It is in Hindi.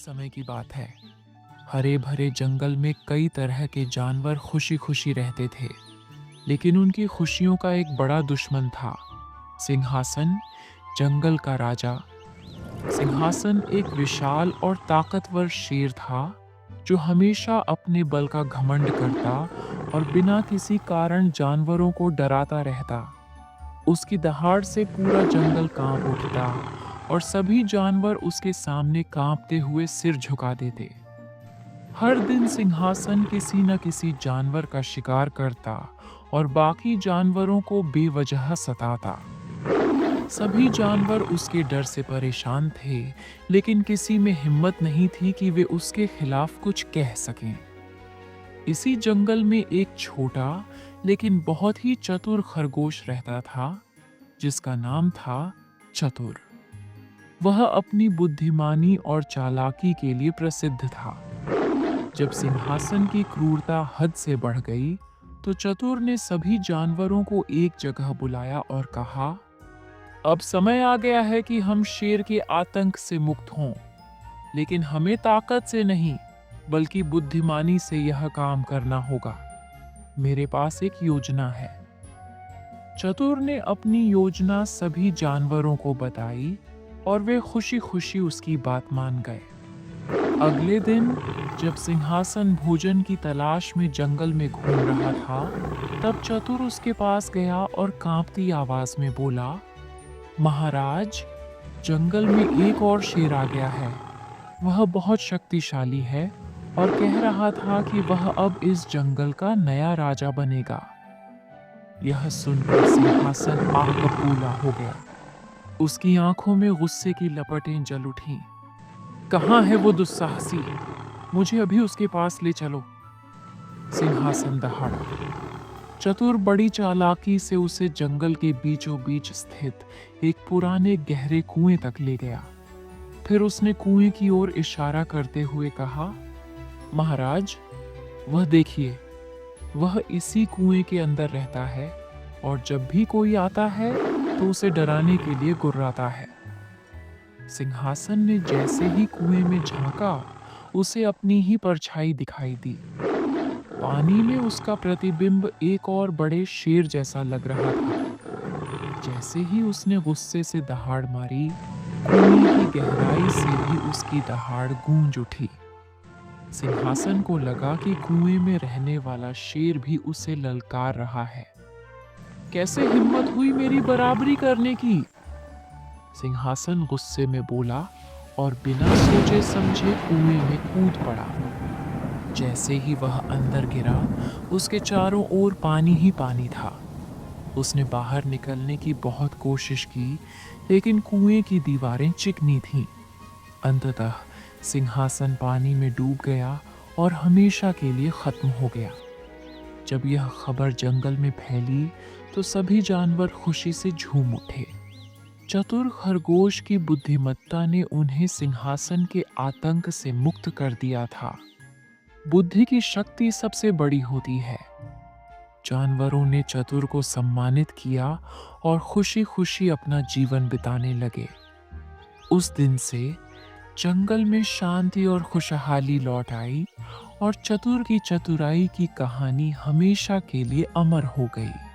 समय की बात है। हरे भरे जंगल में कई तरह के जानवर खुशी खुशी रहते थे, लेकिन उनकी खुशियों का एक बड़ा दुश्मन था, सिंहासन, जंगल का राजा। सिंहासन एक विशाल और ताकतवर शेर था, जो हमेशा अपने बल का घमंड करता और बिना किसी कारण जानवरों को डराता रहता। उसकी दहाड़ से पूरा जंगल कांप उठता और सभी जानवर उसके सामने कांपते हुए सिर झुका देते। हर दिन सिंहासन किसी न किसी जानवर का शिकार करता और बाकी जानवरों को बेवजह सताता। सभी जानवर उसके डर से परेशान थे, लेकिन किसी में हिम्मत नहीं थी कि वे उसके खिलाफ कुछ कह सकें। इसी जंगल में एक छोटा लेकिन बहुत ही चतुर खरगोश रहता था, जिसका नाम था चतुर। वह अपनी बुद्धिमानी और चालाकी के लिए प्रसिद्ध था। जब सिंहासन की क्रूरता हद से बढ़ गई, तो चतुर ने सभी जानवरों को एक जगह बुलाया और कहा, अब समय आ गया है कि हम शेर के आतंक से मुक्त हों, लेकिन हमें ताकत से नहीं, बल्कि बुद्धिमानी से यह काम करना होगा। मेरे पास एक योजना है। चतुर ने अपनी योजना सभी जानवरों को बताई और वे खुशी खुशी उसकी बात मान गए। अगले दिन जब सिंहासन भोजन की तलाश में जंगल में घूम रहा था, तब चतुर उसके पास गया और कांपती आवाज में बोला, महाराज, जंगल में एक और शेर आ गया है। वह बहुत शक्तिशाली है और कह रहा था कि वह अब इस जंगल का नया राजा बनेगा। यह सुनकर सिंहासन आग बबूला हो गया। उसकी आंखों में गुस्से की लपटें जल उठीं। कहाँ है वो दुस्साहसी? मुझे अभी उसके पास ले चलो। सिंहासन दहाड़ा। चतुर बड़ी चालाकी से उसे जंगल के बीचों बीच स्थित एक पुराने गहरे कुएं तक ले गया। फिर उसने कुएं की ओर इशारा करते हुए कहा, महाराज, वह देखिए, वह इसी कुएं के अंदर रहता है और जब भी कोई आता है तो उसे डराने के लिए गुर्राता है। सिंहासन ने जैसे ही कुएं में झांका, उसे अपनी ही परछाई दिखाई दी। पानी में उसका प्रतिबिंब एक और बड़े शेर जैसा लग रहा था। जैसे ही उसने गुस्से से दहाड़ मारी, कुएं की गहराई से भी उसकी दहाड़ गूंज उठी। सिंहासन को लगा कि कुएं में रहने वाला शेर भी उसे ललकार रहा है। कैसे हिम्मत हुई मेरी बराबरी करने की? सिंहासन गुस्से में बोला और बिना सोचे समझे कुएं में कूद पड़ा। जैसे ही वह अंदर गिरा, उसके चारों ओर पानी ही पानी था। उसने बाहर निकलने की बहुत कोशिश की, लेकिन कुएं की दीवारें चिकनी थीं। अंततः सिंहासन पानी में डूब गया और हमेशा के लिए खत्म हो गया। जब यह खबर जंगल में फैली, तो सभी जानवर खुशी से झूम उठे। चतुर खरगोश की बुद्धिमत्ता ने उन्हें सिंहासन के आतंक से मुक्त कर दिया था। बुद्धि की शक्ति सबसे बड़ी होती है। जानवरों ने चतुर को सम्मानित किया और खुशी खुशी अपना जीवन बिताने लगे। उस दिन से जंगल में शांति और खुशहाली लौट आई और चतुर की चतुराई की कहानी हमेशा के लिए अमर हो गई।